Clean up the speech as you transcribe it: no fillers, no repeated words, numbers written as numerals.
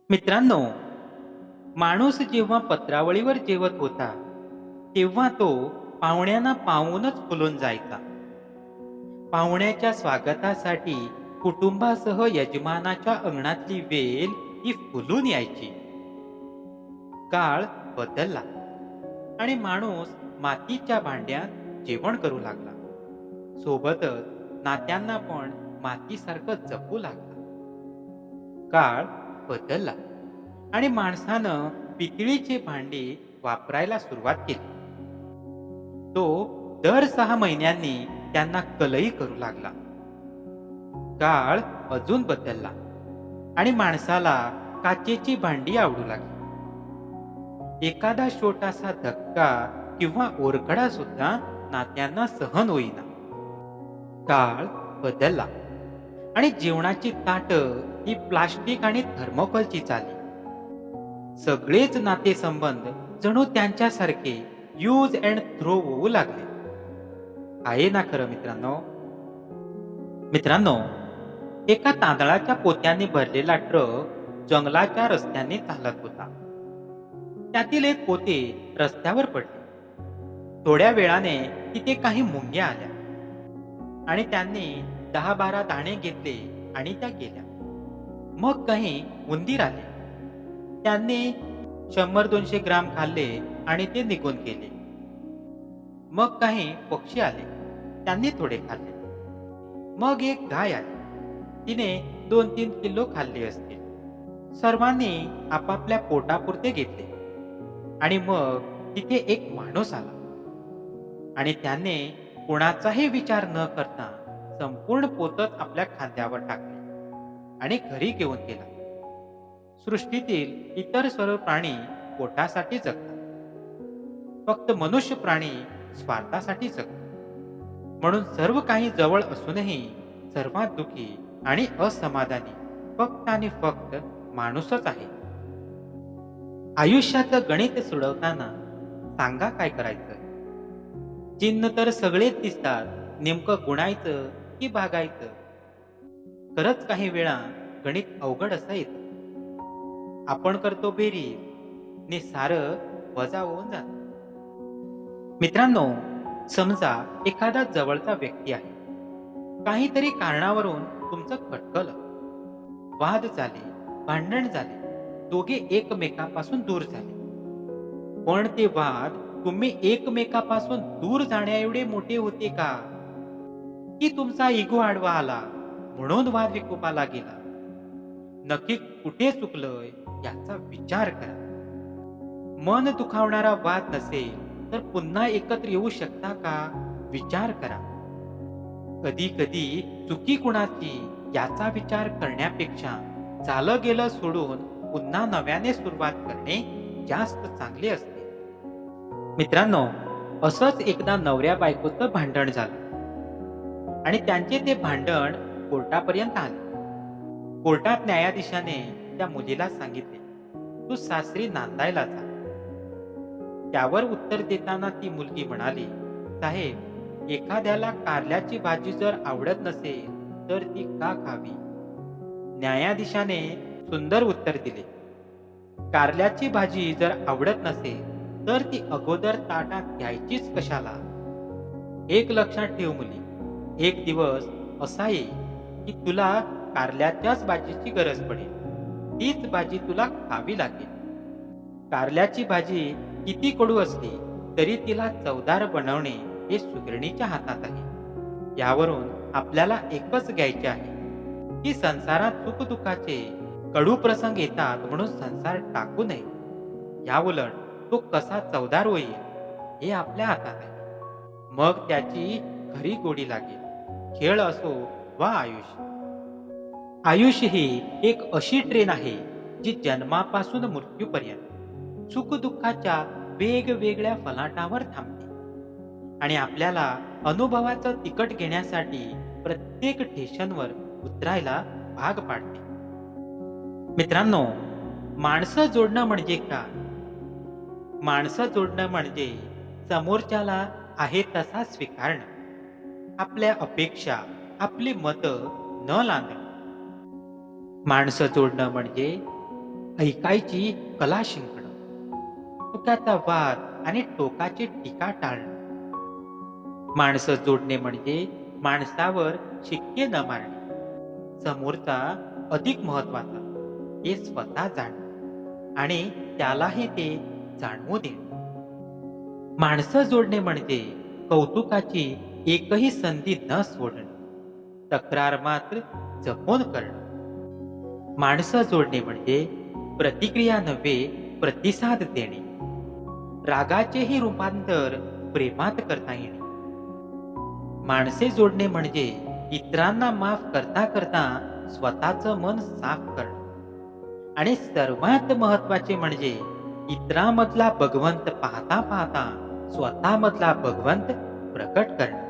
मित्रांनो, माणूस जेव्हा पत्रावळीवर जेवत होता, तेव्हा तो पाहुण्यांना पाहूनच फुलून जायचा. पाहुण्याच्या स्वागतासाठी कुटुंबासह यजमानाच्या अंगणातली वेल ही फुलून यायची. काळ बदलला आणि माणूस मातीच्या भांड्यात जेवण करू लागला. सोबतच नात्यांना पण मातीसारखं जपू लागला. काळ बदलला आणि माणसानं पितळीची भांडी वापरायला सुरुवात केली. तो दर 6 महिन्यांनी त्यांना कलई करू लागला. काळ अजून बदलला आणि माणसाला काचेची भांडी आवडू लागली. एखादा छोटासा धक्का किंवा ओरखडा सुद्धा नात्यांना सहन होईना. काळ बदलला आणि जेवणाची ताटं ही प्लास्टिक आणि थर्मोकोलची झाली. सगळेच नातेसंबंध जणू त्यांच्यासारखे यूज अँड थ्रो होऊ लागले. आहे ना खरं मित्रांनो? मित्रांनो, एका तांदळाच्या पोत्याने भरलेला ट्रक जंगलाच्या रस्त्याने चालत होता. त्यातील एक पोते रस्त्यावर पडले. थोड्या वेळाने तिथे काही मुंग्या आल्या आणि त्यांनी 10-12 दाणे घेतले आणि त्या गेल्या. मग काही उंदीर आले. त्यांनी 100-200 ग्राम खाल्ले आणि ते निघून गेले. मग काही पक्षी आले. त्यांनी थोडे खाल्ले. मग एक गाय आली. तिने 2-3 किलो खाल्ले असतील. सर्वांनी आपापल्या पोटापुरते घेतले आणि मग तिथे एक माणूस आला आणि त्याने कोणाचाही विचार न करता संपूर्ण पोतच आपल्या खांद्यावर टाकले आणि घरी घेऊन गेला. सृष्टीतील इतर सर्व प्राणी पोटासाठी जगतात. फक्त मनुष्य प्राणी स्वार्थासाठी जगतात. म्हणून सर्व काही जवळ असूनही सर्वात दुःखी आणि असमाधानी फक्त आणि फक्त माणूसच आहे. आयुष्याचं गणित सोडवताना सांगा काय करायचं? चिन्ह तर सगळेच दिसतात. नेमकं गुणायचं की भागायचं? खरंच काही वेळा गणित अवघड असं येतं. आपण करतो बेरीज ने सारं वजा होऊन जातं. मित्रांनो, समजा एखादा जवळचा व्यक्ती आहे. काहीतरी कारणावरून तुमचं खटकलं. वाद झाले, भांडण झाले, दोघे एकमेकापासून दूर झाले. पण ते वाद तुम्ही एकमेकापासून दूर जाण्या एवढे मोठे होते का? की तुमचा इगो आडवा आला म्हणून वाद विकोपाला गेला? नक्की कुठे चुकलंय याचा विचार करा. मन दुखावणारा वाद नसेल तर पुन्हा एकत्र येऊ शकता का? विचार करा. कधी कधी चुकी कुणाची याचा विचार करण्यापेक्षा झालं गेलं सोडून पुन्हा नव्याने सुरुवात करणे जास्त चांगले असते. मित्रांनो, असंच एकदा नवऱ्या बायकोचं भांडण झालं आणि त्यांचे ते भांडण कोर्टापर्यंत आले. कोर्टात न्यायाधीशाने त्या मुलीला सांगितले, तू सासरी नांदायला जा. त्यावर उत्तर देताना ती मुलगी म्हणाली, साहेब, एखाद्याला कारल्याची भाजी जर आवडत नसेल तर ती का खावी? न्यायाधीशाने सुंदर उत्तर दिले, कारल्याची भाजी जर आवडत नसेल तर ती अगोदर ताटात घ्यायचीच कशाला? एक लक्षात ठेव मुली, एक दिवस असा येईल की तुला कारल्याच्याच भाजीची गरज पडेल. तीच भाजी तुला खावी लागेल. कारल्याची भाजी किती कडू असली तरी तिला चवदार बनवणे हे सुगरणीच्या हातात आहे. यावरून आपल्याला एकच घ्यायचे आहे की संसारात सुखदुःखाचे कडू प्रसंग येतात म्हणून संसार टाकू नये. याउलट तो कसा चवदार होईल हे आपल्या हातात आहे. मग त्याची खरी गोडी लागेल. खेळ असो वा आयुष्य. आयुष्य ही एक अशी ट्रेन आहे जी जन्मापासून मृत्यूपर्यंत सुखदुःखाच्या वेगवेगळ्या फलाटावर थांबते आणि आपल्याला अनुभवाचं तिकट घेण्यासाठी प्रत्येक स्टेशनवर उतरायला भाग पाडते. मित्रांनो, माणसं जोडणं म्हणजे काय? माणसं जोडणं म्हणजे समोरच्याला आहे तसा स्वीकारणं. आपल्या अपेक्षा, आपली मतं न लादणं. माणसं जोडणं म्हणजे ऐकायची कला शिंकणं, चुक्याचा वाद आणि टोकाची टीका टाळणं. माणसं जोडणे म्हणजे माणसावर शिक्के न मारणे, समोरचा अधिक महत्वाचा हे स्वतः जाणणं आणि त्यालाही ते जाणवू देणं. माणसं जोडणे म्हणजे कौतुकाची एकही संधी न सोडणे, तक्रार मात्र जपून करणं. माणसं जोडणे म्हणजे प्रतिक्रिया नव्हे प्रतिसाद देणे, रागाचेही रूपांतर प्रेमात करता येणे. माणसे जोडणे म्हणजे इतरांना माफ करता करता स्वतःचं मन साफ करणं आणि सर्वात महत्वाचे म्हणजे इतरांमधला भगवंत पाहता पाहता स्वतःमधला भगवंत प्रकट करणं.